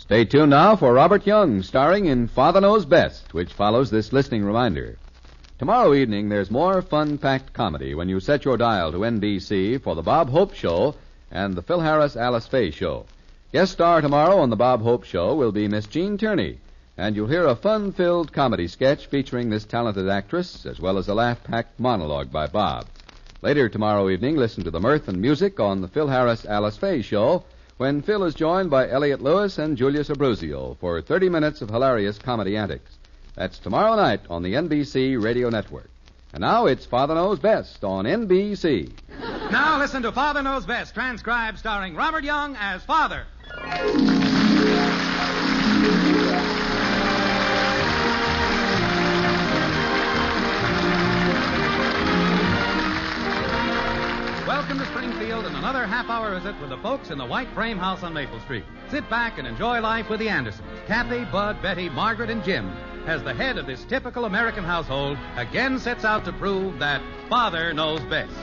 Stay tuned now for Robert Young, starring in Father Knows Best, which follows this listening reminder. Tomorrow evening, there's more fun-packed comedy when you set your dial to NBC for the Bob Hope Show and the Phil Harris Alice Faye Show. Guest star tomorrow on the Bob Hope Show will be Miss Jean Tierney, and you'll hear a fun-filled comedy sketch featuring this talented actress, as well as a laugh-packed monologue by Bob. Later tomorrow evening, listen to the mirth and music on the Phil Harris Alice Faye Show, when Phil is joined by Elliot Lewis and Julius Abruzio for 30 minutes of hilarious comedy antics. That's tomorrow night on the NBC Radio Network. And now it's Father Knows Best on NBC. Now listen to Father Knows Best, transcribed starring Robert Young as Father. Welcome to Springfield and another half-hour visit with the folks in the White Frame House on Maple Street. Sit back and enjoy life with the Andersons. Kathy, Bud, Betty, Margaret, and Jim, as the head of this typical American household, again sets out to prove that Father knows best.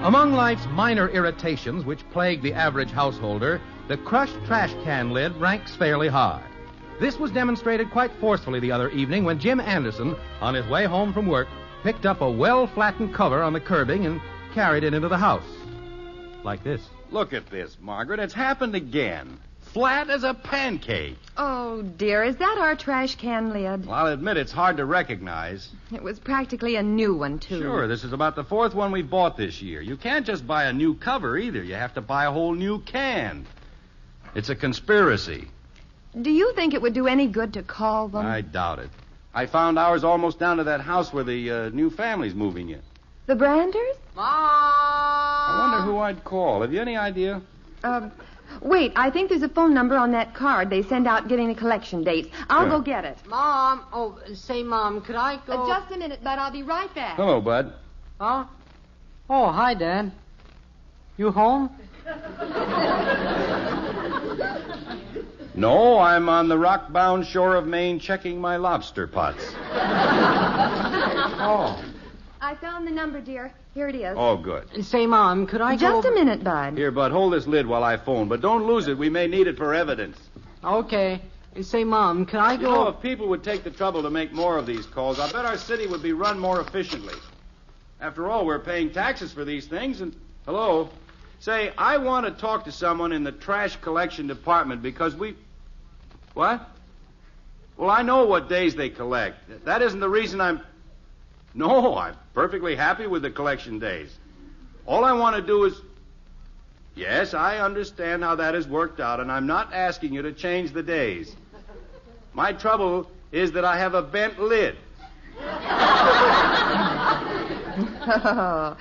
Among life's minor irritations which plague the average householder, the crushed trash can lid ranks fairly high. This was demonstrated quite forcefully the other evening when Jim Anderson, on his way home from work, picked up a well-flattened cover on the curbing and carried it into the house. Like this. Look at this, Margaret. It's happened again. Flat as a pancake. Oh, dear, is that our trash can lid? Well, I'll admit it's hard to recognize. It was practically a new one, too. Sure, this is about the fourth one we've bought this year. You can't just buy a new cover either. You have to buy a whole new can. It's a conspiracy. Do you think it would do any good to call them? I doubt it. I found ours almost down to that house where the new family's moving in. The Branders? Mom! I wonder who I'd call. Have you any idea? Wait, I think there's a phone number on that card they send out giving the collection dates. I'll go get it. Mom! Oh, say, Mom, could I go... Just a minute, Bud. I'll be right back. Hello, Bud. Huh? Oh, hi, Dad. You home? No, I'm on the rock-bound shore of Maine checking my lobster pots. Oh. I found the number, dear. Here it is. Oh, good. Say, Mom, could I Just go... a minute, Bud. Here, Bud, hold this lid while I phone, but don't lose it. We may need it for evidence. Okay. Say, Mom, could I You go... know, if people would take the trouble to make more of these calls, I bet our city would be run more efficiently. After all, we're paying taxes for these things, and... Hello? Say, I want to talk to someone in the trash collection department because we... What? Well, I know what days they collect. That isn't the reason I'm... No, I'm perfectly happy with the collection days. All I want to do is... Yes, I understand how that has worked out, and I'm not asking you to change the days. My trouble is that I have a bent lid. Oh,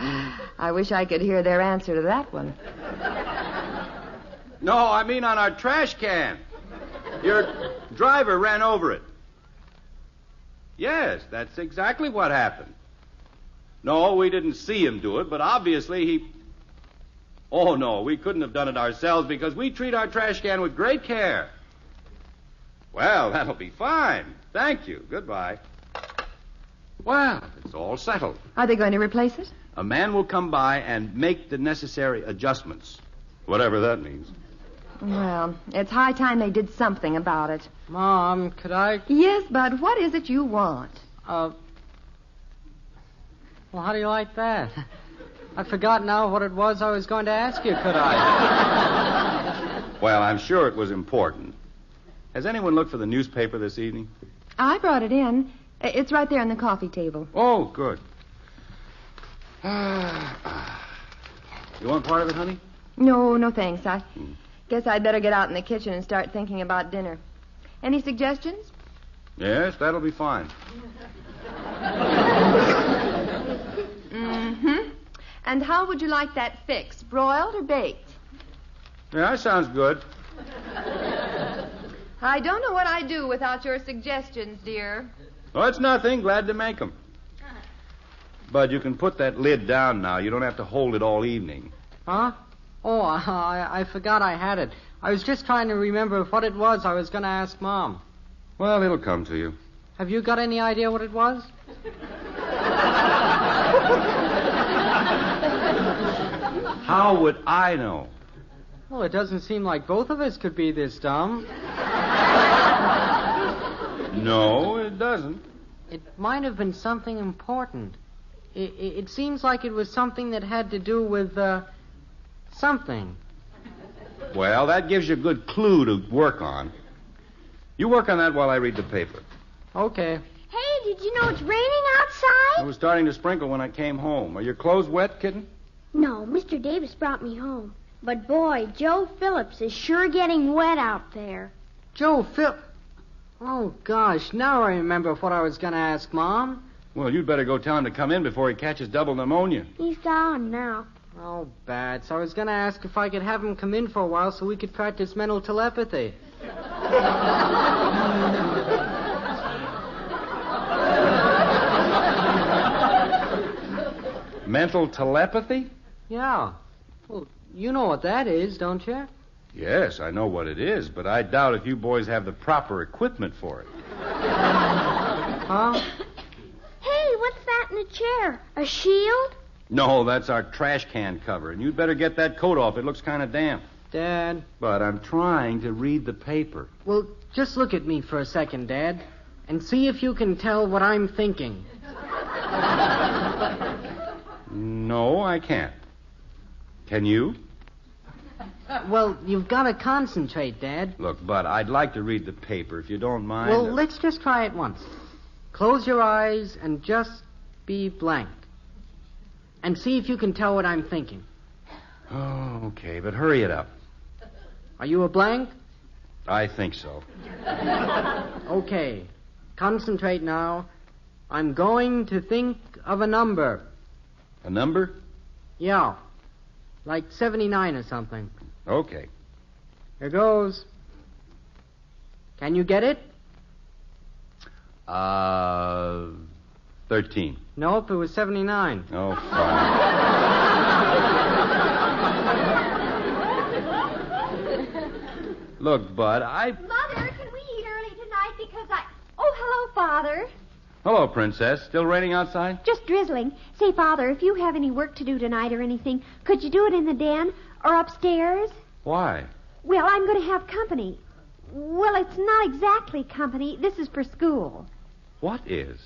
I wish I could hear their answer to that one. No, I mean on our trash can. Your driver ran over it. Yes, that's exactly what happened. No, we didn't see him do it, but obviously he... Oh, no, we couldn't have done it ourselves because we treat our trash can with great care. Well, that'll be fine. Thank you. Goodbye. Well, it's all settled. Are they going to replace it? A man will come by and make the necessary adjustments, whatever that means. Well, it's high time they did something about it. Mom, could I... Yes, Bud, what is it you want? Well, how do you like that? I forgot now what it was I was going to ask you, could I? Well, I'm sure it was important. Has anyone looked for the newspaper this evening? I brought it in. It's right there on the coffee table. Oh, good. You want part of it, honey? No, thanks. I guess I'd better get out in the kitchen and start thinking about dinner. Any suggestions? Yes, that'll be fine. Mm-hmm. And how would you like that fixed, broiled or baked? Yeah, that sounds good. I don't know what I'd do without your suggestions, dear. Oh, it's nothing. Glad to make them. Bud, you can put that lid down now. You don't have to hold it all evening. Huh? Oh, I forgot I had it. I was just trying to remember what it was I was going to ask Mom. Well, it'll come to you. Have you got any idea what it was? How would I know? Well, it doesn't seem like both of us could be this dumb. No, it doesn't. It might have been something important. It seems like it was something that had to do with, something. Well, that gives you a good clue to work on. You work on that while I read the paper. Okay. Hey, did you know it's raining outside? It was starting to sprinkle when I came home. Are your clothes wet, kitten? No, Mr. Davis brought me home. But boy, Joe Phillips is sure getting wet out there. Joe Oh, gosh, now I remember what I was going to ask Mom. Well, you'd better go tell him to come in before he catches double pneumonia. He's gone now. Oh, Bats, I was going to ask if I could have him come in for a while so we could practice mental telepathy. Mental telepathy? Yeah. Well, you know what that is, don't you? Yes, I know what it is, but I doubt if you boys have the proper equipment for it. Huh? Hey, what's that in the chair? A shield? No, that's our trash can cover, and you'd better get that coat off. It looks kind of damp. Dad. But I'm trying to read the paper. Well, just look at me for a second, Dad, and see if you can tell what I'm thinking. No, I can't. Can you? Well, you've got to concentrate, Dad. Look, Bud, I'd like to read the paper, if you don't mind. Well, let's just try it once. Close your eyes and just be blank. And see if you can tell what I'm thinking. Oh, okay, but hurry it up. Are you a blank? I think so. Okay. Concentrate now. I'm going to think of a number. A number? Yeah. Like 79 or something. Okay. Here goes. Can you get it? 13. Nope, it was 79. Oh, fine. Look, Bud, Mother, can we eat early tonight because Oh, hello, Father. Hello, Princess. Still raining outside? Just drizzling. Say, Father, if you have any work to do tonight or anything, could you do it in the den or upstairs? Why? Well, I'm going to have company. Well, it's not exactly company. This is for school. What is?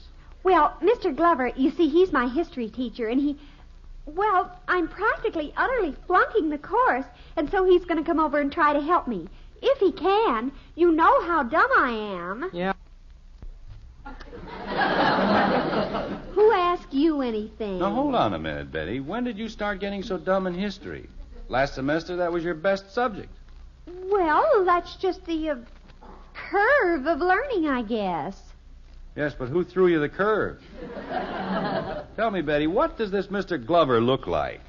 Well, Mr. Glover, you see, he's my history teacher, and well, I'm practically utterly flunking the course, and so he's going to come over and try to help me. If he can. You know how dumb I am. Yeah. Who asked you anything? Now, hold on a minute, Betty. When did you start getting so dumb in history? Last semester, that was your best subject. Well, that's just the curve of learning, I guess. Yes, but who threw you the curve? Tell me, Betty, what does this Mr. Glover look like?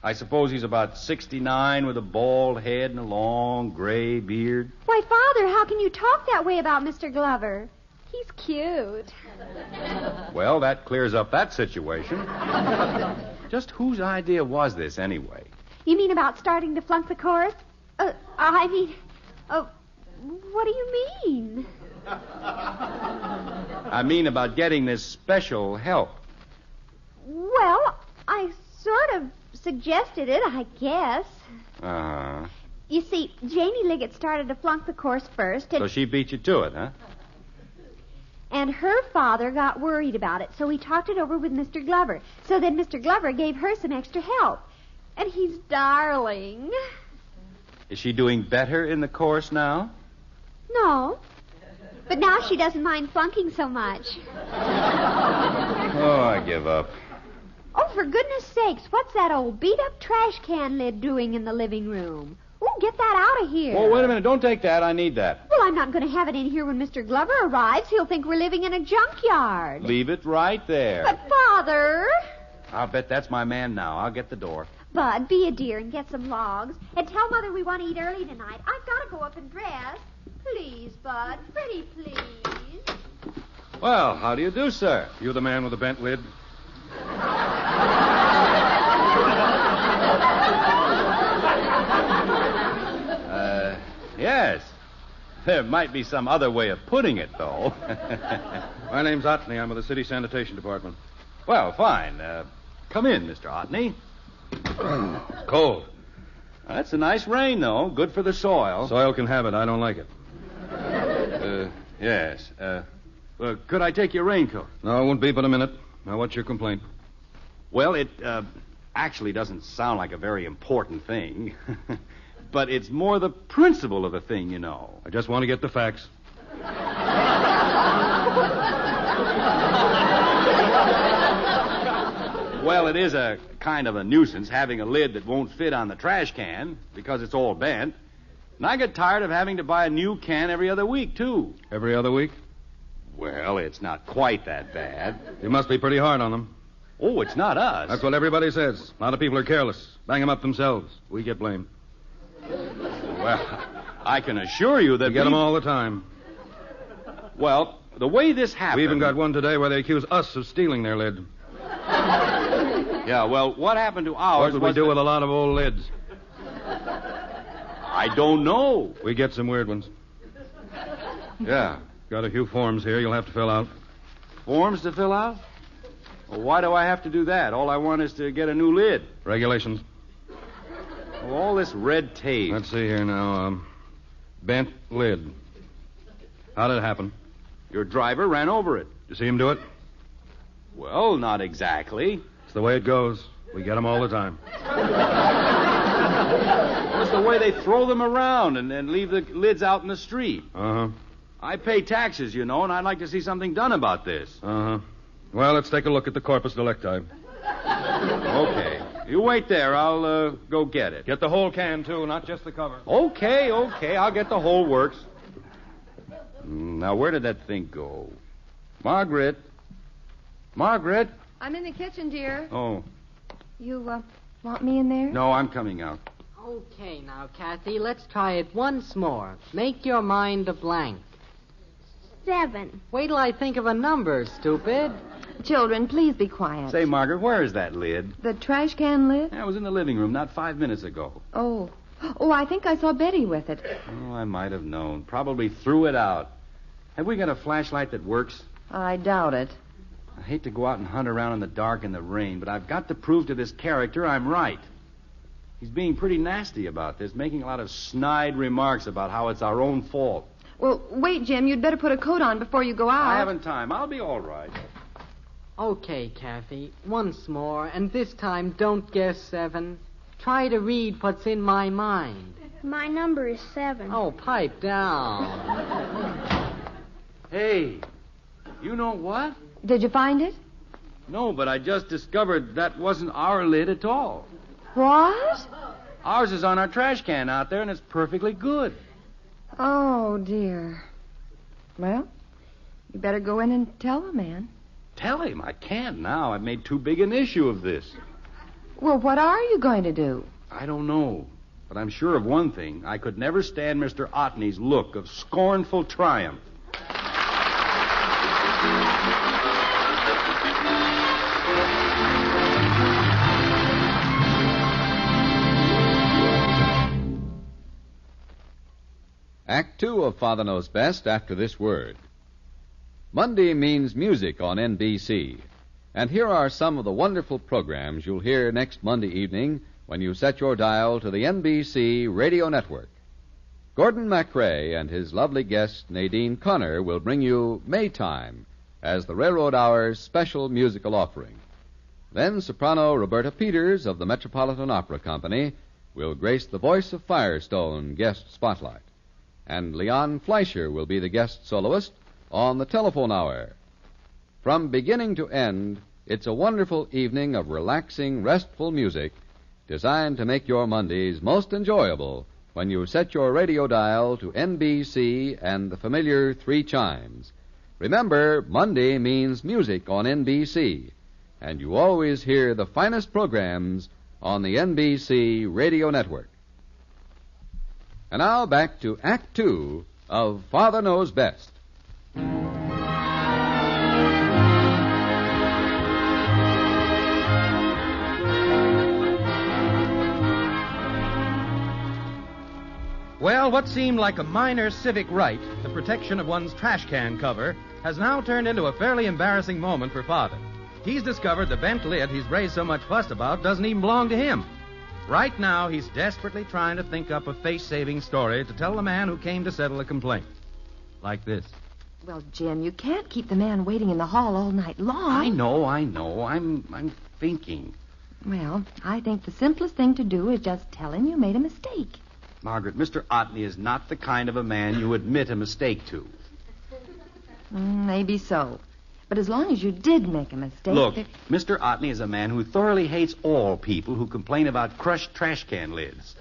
I suppose he's about 69 with a bald head and a long gray beard. Why, Father, how can you talk that way about Mr. Glover? He's cute. Well, that clears up that situation. Just whose idea was this, anyway? You mean about starting to flunk the course? What do you mean? I mean about getting this special help. Well, I sort of suggested it, I guess. Uh-huh. You see, Janie Liggett started to flunk the course first, and... So she beat you to it, huh? And her father got worried about it, so he talked it over with Mr. Glover. So then Mr. Glover gave her some extra help. And he's darling. Is she doing better in the course now? No. But now she doesn't mind flunking so much. Oh, I give up. Oh, for goodness sakes, what's that old beat-up trash can lid doing in the living room? Oh, get that out of here. Oh, wait a minute. Don't take that. I need that. Well, I'm not going to have it in here when Mr. Glover arrives. He'll think we're living in a junkyard. Leave it right there. But, Father... I'll bet that's my man now. I'll get the door. Bud, be a dear and get some logs. And tell Mother we want to eat early tonight. I've got to go up and dress. Please, Bud. Pretty please. Well, how do you do, sir? You the man with the bent lid? Yes. There might be some other way of putting it, though. My name's Otney. I'm with the City Sanitation Department. Well, fine. Come in, Mr. Otney. It's cold. That's a nice rain, though. Good for the soil. Soil can have it. I don't like it. Yes. Could I take your raincoat? No, it won't be but a minute. Now, what's your complaint? Well, it actually doesn't sound like a very important thing. But it's more the principle of the thing, you know. I just want to get the facts. Well, it is a kind of a nuisance having a lid that won't fit on the trash can because it's all bent. And I get tired of having to buy a new can every other week, too. Every other week? Well, it's not quite that bad. You must be pretty hard on them. Oh, it's not us. That's what everybody says. A lot of people are careless. Bang them up themselves. We get blamed. Well, I can assure you that We get them all the time. Well, the way this happened... We even got one today where they accuse us of stealing their lid. Yeah, well, what happened to ours What would we do with a lot of old lids? I don't know. We get some weird ones. Yeah. Got a few forms here you'll have to fill out. Forms to fill out? Well, why do I have to do that? All I want is to get a new lid. Regulations. Well, all this red tape. Let's see here now. Bent lid. How did it happen? Your driver ran over it. You see him do it? Well, not exactly. It's the way it goes. We get them all the time. It's the way they throw them around and leave the lids out in the street. Uh-huh. I pay taxes, you know, and I'd like to see something done about this. Uh-huh. Well, let's take a look at the corpus delicti. Okay. You wait there. I'll go get it. Get the whole can, too, not just the cover. Okay. I'll get the whole works. Now, where did that thing go? Margaret? I'm in the kitchen, dear. Oh, You, want me in there? no, I'm coming out. Okay, now, Kathy, let's try it once more. Make your mind a blank. 7. Wait till I think of a number, stupid. Children, please be quiet. Say, Margaret, where is that lid? The trash can lid? I was in the living room not 5 minutes ago. Oh, I think I saw Betty with it. Oh, I might have known. Probably threw it out. Have we got a flashlight that works? I doubt it. I hate to go out and hunt around in the dark in the rain, but I've got to prove to this character I'm right. He's being pretty nasty about this, making a lot of snide remarks about how it's our own fault. Well, wait, Jim. You'd better put a coat on before you go out. I haven't time. I'll be all right. Okay, Kathy, once more, and this time don't guess 7. Try to read what's in my mind. My number is 7. Oh, pipe down. Hey, you know what? Did you find it? No, but I just discovered that wasn't our lid at all. What? Ours is on our trash can out there, and it's perfectly good. Oh, dear. Well, you better go in and tell the man. Tell him. I can't now. I've made too big an issue of this. Well, what are you going to do? I don't know. But I'm sure of one thing. I could never stand Mr. Otney's look of scornful triumph. Act 2 of Father Knows Best after this word. Monday means music on NBC. And here are some of the wonderful programs you'll hear next Monday evening when you set your dial to the NBC Radio Network. Gordon MacRae and his lovely guest Nadine Connor will bring you Maytime as the Railroad Hour's special musical offering. Then soprano Roberta Peters of the Metropolitan Opera Company will grace the Voice of Firestone guest spotlight. And Leon Fleischer will be the guest soloist on the Telephone Hour. From beginning to end, it's a wonderful evening of relaxing, restful music designed to make your Mondays most enjoyable when you set your radio dial to NBC and the familiar 3 chimes. Remember, Monday means music on NBC, and you always hear the finest programs on the NBC Radio Network. And now back to Act 2 of Father Knows Best. Well, what seemed like a minor civic right, the protection of one's trash can cover, has now turned into a fairly embarrassing moment for Father. He's discovered the bent lid he's raised so much fuss about doesn't even belong to him. Right now, he's desperately trying to think up a face-saving story to tell the man who came to settle a complaint. Like this. Well, Jim, you can't keep the man waiting in the hall all night long. I know. I'm thinking. Well, I think the simplest thing to do is just tell him you made a mistake. Margaret, Mr. Otney is not the kind of a man you admit a mistake to. Maybe so. But as long as you did make a mistake... Look, Mr. Otney is a man who thoroughly hates all people who complain about crushed trash can lids.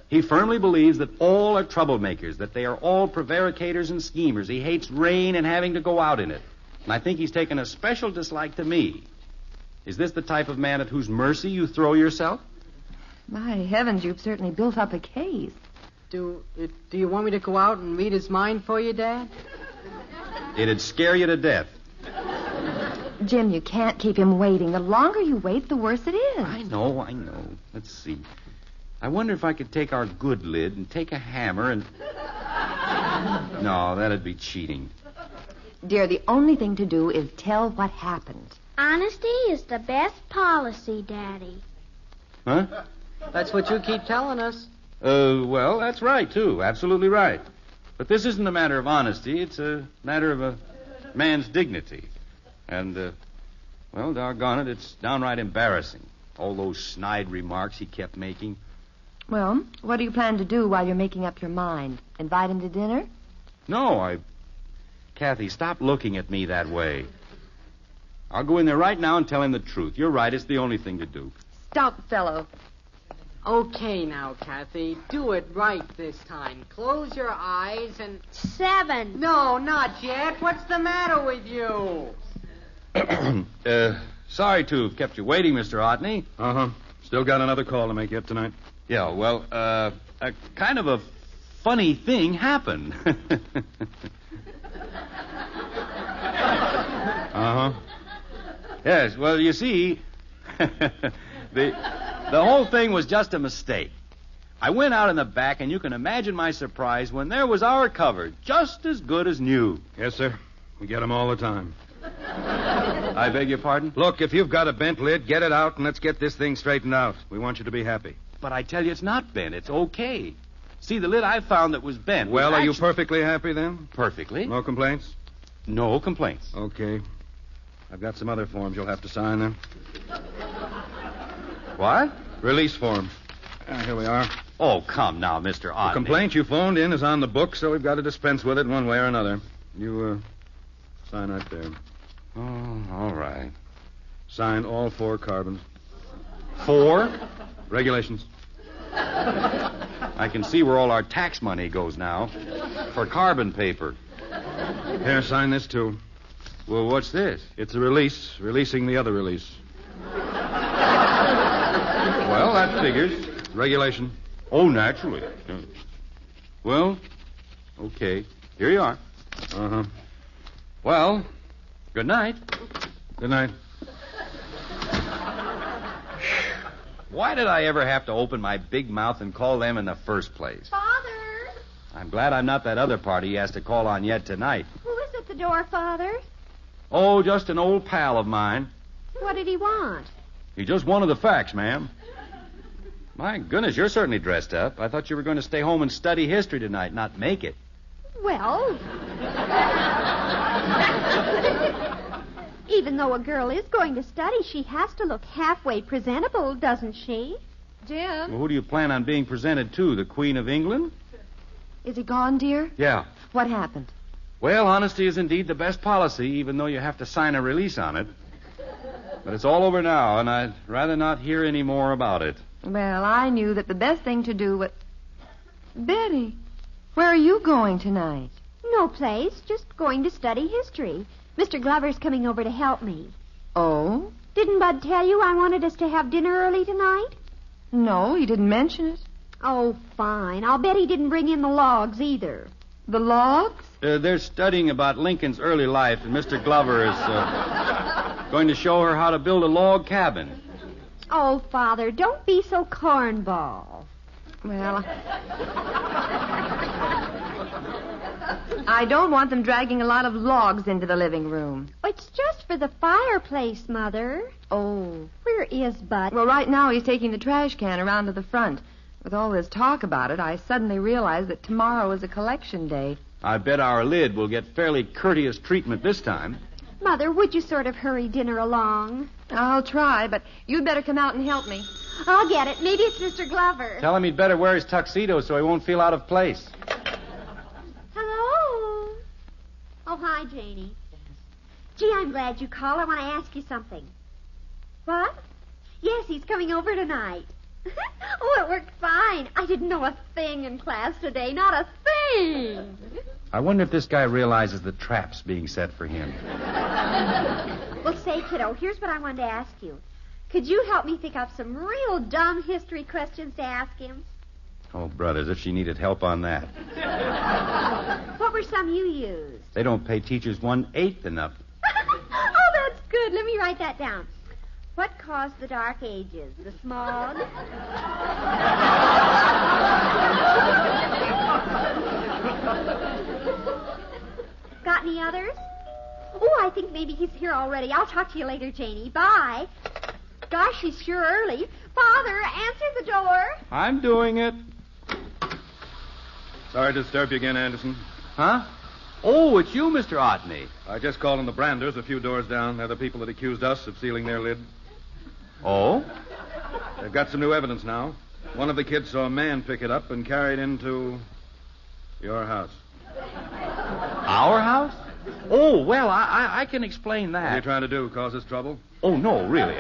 He firmly believes that all are troublemakers, that they are all prevaricators and schemers. He hates rain and having to go out in it. And I think he's taken a special dislike to me. Is this the type of man at whose mercy you throw yourself? My heavens, you've certainly built up a case. Do you want me to go out and read his mind for you, Dad? It'd scare you to death. Jim, you can't keep him waiting. The longer you wait, the worse it is. I know. Let's see. I wonder if I could take our good lid and take a hammer and... No, that'd be cheating. Dear, the only thing to do is tell what happened. Honesty is the best policy, Daddy. Huh? That's what you keep telling us. Well, that's right, too. Absolutely right. But this isn't a matter of honesty. It's a matter of a man's dignity. And, well, doggone it, it's downright embarrassing. All those snide remarks he kept making. Well, what do you plan to do while you're making up your mind? Invite him to dinner? No, Kathy, stop looking at me that way. I'll go in there right now and tell him the truth. You're right, it's the only thing to do. Stop, fellow. Okay now, Kathy. Do it right this time. Close your eyes and... 7. No, not yet. What's the matter with you? Sorry to have kept you waiting, Mr. Otney. Uh-huh. Still got another call to make yet tonight. Yeah, well, a kind of a funny thing happened. Uh-huh. Yes, well, you see, the whole thing was just a mistake. I went out in the back, and you can imagine my surprise when there was our cover, just as good as new. Yes, sir. We get them all the time. I beg your pardon? Look, if you've got a bent lid, get it out and let's get this thing straightened out. We want you to be happy. But I tell you, it's not bent. It's okay. See, the lid I found that was bent. Well, are you perfectly happy then? Perfectly. No complaints? No complaints. Okay. I've got some other forms you'll have to sign then. What? Release form. Here we are. Oh, come now, Mr. Otney. The complaint you phoned in is on the book, so we've got to dispense with it one way or another. You, sign right there. Oh, all right. Sign all 4 carbons. 4? Regulations. I can see where all our tax money goes now. For carbon paper. Here, sign this, too. Well, what's this? It's a release, releasing the other release. Well, that figures. Regulation. Oh, naturally. Well, okay. Here you are. Uh-huh. Well, good night. Good night. Why did I ever have to open my big mouth and call them in the first place? Father! I'm glad I'm not that other party he has to call on yet tonight. Who is at the door, Father? Oh, just an old pal of mine. What did he want? He just wanted the facts, ma'am. My goodness, you're certainly dressed up. I thought you were going to stay home and study history tonight, not make it. Well... Even though a girl is going to study, she has to look halfway presentable, doesn't she? Jim? Well, who do you plan on being presented to? The Queen of England? Is he gone, dear? Yeah. What happened? Well, honesty is indeed the best policy, even though you have to sign a release on it. But it's all over now, and I'd rather not hear any more about it. Well, I knew that the best thing to do was... Betty, where are you going tonight? No place, just going to study history. Mr. Glover's coming over to help me. Oh? Didn't Bud tell you I wanted us to have dinner early tonight? No, he didn't mention it. Oh, fine. I'll bet he didn't bring in the logs either. The logs? They're studying about Lincoln's early life, and Mr. Glover is going to show her how to build a log cabin. Oh, Father, don't be so cornball. Well, I don't want them dragging a lot of logs into the living room. It's just for the fireplace, Mother. Oh. Where is Bud? Well, right now he's taking the trash can around to the front. With all this talk about it, I suddenly realized that tomorrow is a collection day. I bet our lid will get fairly courteous treatment this time. Mother, would you sort of hurry dinner along? I'll try, but you'd better come out and help me. I'll get it. Maybe it's Mr. Glover. Tell him he'd better wear his tuxedo so he won't feel out of place. Hello. Oh, hi, Janie. Gee, I'm glad you called. I want to ask you something. What? Yes, he's coming over tonight. Oh, it worked fine. I didn't know a thing in class today. Not a thing. I wonder if this guy realizes the trap's being set for him. Well, say, kiddo, here's what I wanted to ask you. Could you help me think up some real dumb history questions to ask him? Oh, brother, as if she needed help on that. What were some you used? They don't pay teachers 1/8 enough. Oh, that's good. Let me write that down. What caused the Dark Ages? The smog? Got any others? Oh, I think maybe he's here already. I'll talk to you later, Janie. Bye. Gosh, he's sure early. Father, answer the door. I'm doing it. Sorry to disturb you again, Anderson. Huh? Oh, it's you, Mr. Otney. I just called on the Branders a few doors down. They're the people that accused us of stealing their lid. Oh? They've got some new evidence now. One of the kids saw a man pick it up and carry it into your house. Our house? Oh, well, I can explain that. What are you trying to do, cause us trouble? Oh, no, really.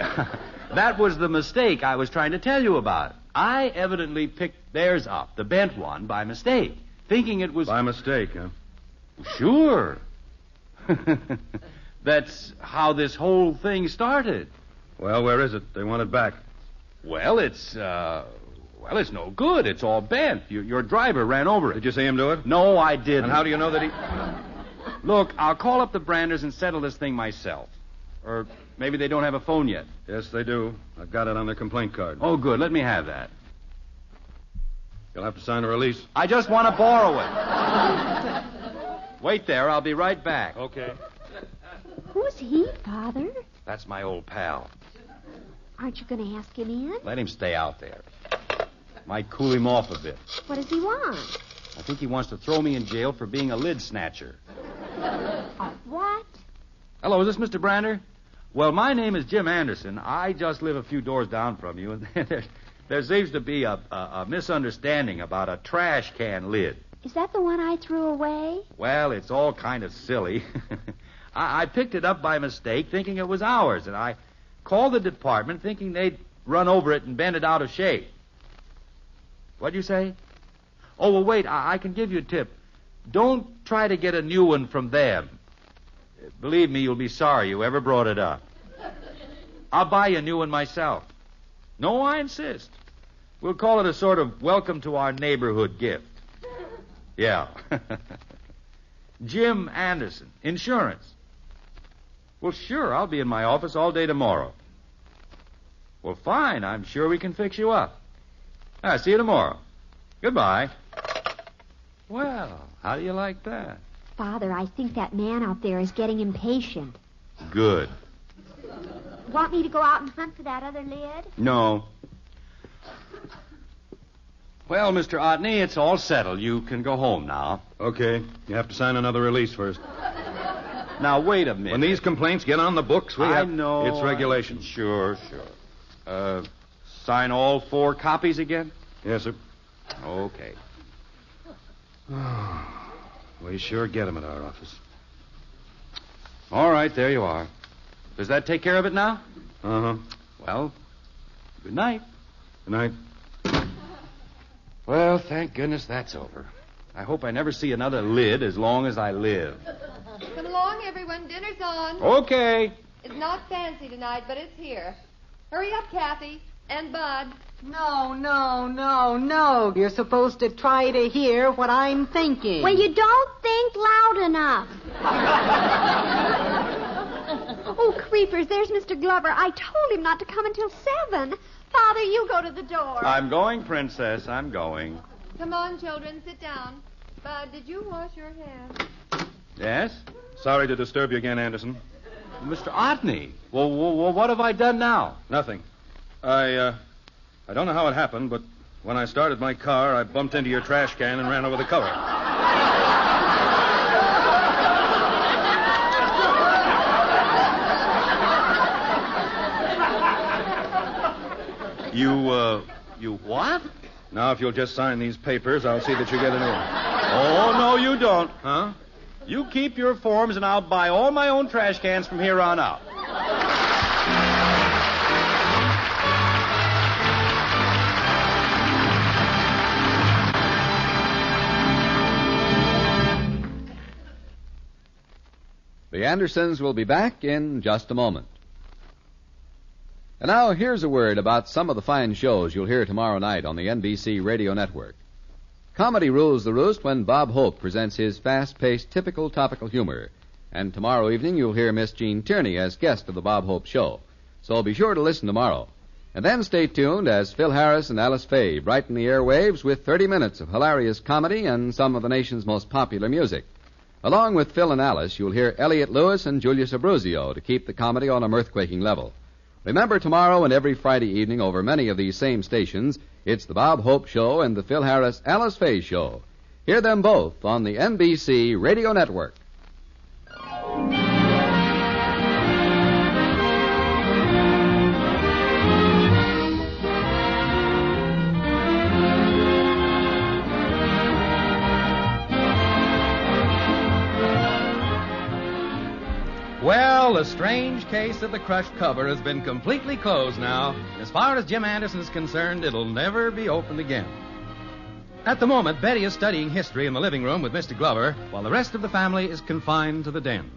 That was the mistake I was trying to tell you about. I evidently picked theirs up, the bent one, by mistake, thinking it was... By mistake, huh? Sure. That's how this whole thing started. Well, where is it? They want it back. Well, it's no good. It's all bent. Your driver ran over it. Did you see him do it? No, I didn't. And how do you know that he... Look, I'll call up the Branders and settle this thing myself. Or maybe they don't have a phone yet. Yes, they do. I've got it on their complaint card. Oh, good. Let me have that. You'll have to sign a release. I just want to borrow it. Wait there. I'll be right back. Okay. Who's he, Father? That's my old pal. Aren't you going to ask him in? Let him stay out there. Might cool him off a bit. What does he want? I think he wants to throw me in jail for being a lid snatcher. What? Hello, is this Mr. Brander? Well, my name is Jim Anderson. I just live a few doors down from you, and there seems to be a misunderstanding about a trash can lid. Is that the one I threw away? Well, it's all kind of silly. I picked it up by mistake, thinking it was ours, and I called the department thinking they'd run over it and bend it out of shape. What'd you say? Oh, well, wait, I can give you a tip. Don't try to get a new one from them. Believe me, you'll be sorry you ever brought it up. I'll buy you a new one myself. No, I insist. We'll call it a sort of welcome to our neighborhood gift. Yeah. Jim Anderson, insurance. Well, sure, I'll be in my office all day tomorrow. Well, fine, I'm sure we can fix you up. See you tomorrow. Goodbye. Well, how do you like that? Father, I think that man out there is getting impatient. Good. Want me to go out and hunt for that other lid? No. Well, Mr. Otney, it's all settled. You can go home now. Okay. You have to sign another release first. Now, wait a minute. When these complaints get on the books, I know. It's regulation. Sure. Sign all 4 copies again? Yes, sir. Okay. We sure get them at our office. All right, there you are. Does that take care of it now? Uh-huh. Well, good night. Good night. Well, thank goodness that's over. I hope I never see another lid as long as I live. Come along, everyone. Dinner's on. Okay. It's not fancy tonight, but it's here. Hurry up, Kathy. And Bud. No. You're supposed to try to hear what I'm thinking. Well, you don't think loud enough. Oh, creepers, there's Mr. Glover. I told him not to come until 7. Father, you go to the door. I'm going, Princess. I'm going. Come on, children. Sit down. Bud, did you wash your hands? Yes? Sorry to disturb you again, Anderson. Mr. Otney. Well, what have I done now? Nothing. I don't know how it happened, but when I started my car, I bumped into your trash can and ran over the cover. You what? Now, if you'll just sign these papers, I'll see that you get it in. Oh, no, you don't. Huh? You keep your forms, and I'll buy all my own trash cans from here on out. The Andersons will be back in just a moment. And now here's a word about some of the fine shows you'll hear tomorrow night on the NBC Radio Network. Comedy rules the roost when Bob Hope presents his fast-paced, typical topical humor. And tomorrow evening you'll hear Miss Jean Tierney as guest of the Bob Hope Show. So be sure to listen tomorrow. And then stay tuned as Phil Harris and Alice Faye brighten the airwaves with 30 minutes of hilarious comedy and some of the nation's most popular music. Along with Phil and Alice, you'll hear Elliot Lewis and Julius Abruzio to keep the comedy on a mirth-quaking level. Remember, tomorrow and every Friday evening over many of these same stations, it's the Bob Hope Show and the Phil Harris Alice Faye Show. Hear them both on the NBC Radio Network. Well, the strange case of the crushed cover has been completely closed now. As far as Jim Anderson is concerned, it'll never be opened again. At the moment, Betty is studying history in the living room with Mr. Glover, while the rest of the family is confined to the den.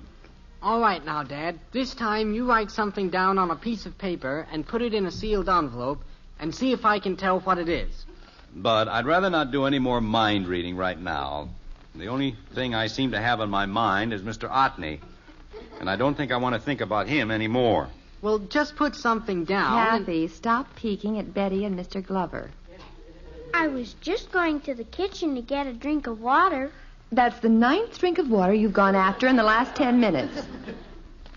All right now, Dad. This time you write something down on a piece of paper and put it in a sealed envelope and see if I can tell what it is. But I'd rather not do any more mind reading right now. The only thing I seem to have on my mind is Mr. Otney. And I don't think I want to think about him anymore. Well, just put something down. Kathy, stop peeking at Betty and Mr. Glover. I was just going to the kitchen to get a drink of water. That's the 9th drink of water you've gone after in the last 10 minutes.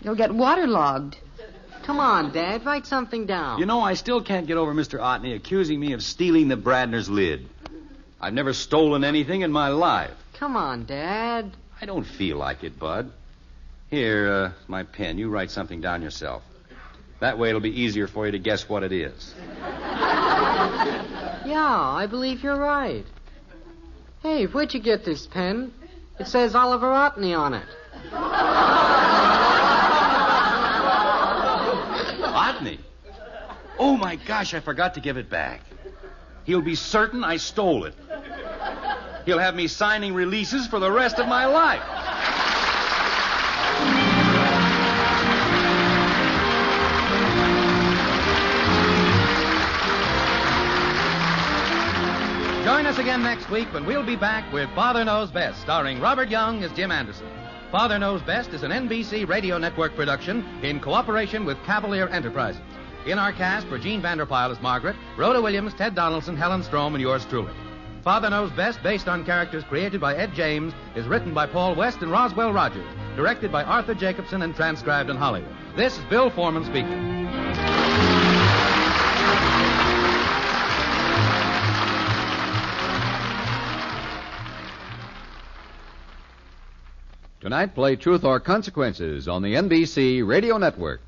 You'll get waterlogged. Come on, Dad, write something down. You know, I still can't get over Mr. Otney accusing me of stealing the Bradner's lid. I've never stolen anything in my life. Come on, Dad. I don't feel like it, Bud. Here, my pen. You write something down yourself. That way it'll be easier for you to guess what it is. Yeah, I believe you're right. Hey, where'd you get this pen? It says Oliver Otney on it. Otney? Oh, my gosh, I forgot to give it back. He'll be certain I stole it. He'll have me signing releases for the rest of my life. Join us again next week when we'll be back with Father Knows Best, starring Robert Young as Jim Anderson. Father Knows Best is an NBC Radio Network production in cooperation with Cavalier Enterprises. In our cast were Jean Vanderpyle as Margaret, Rhoda Williams, Ted Donaldson, Helen Strom, and yours truly. Father Knows Best, based on characters created by Ed James, is written by Paul West and Roswell Rogers, directed by Arthur Jacobson, and transcribed in Hollywood. This is Bill Foreman speaking. Tonight, play Truth or Consequences on the NBC Radio Network.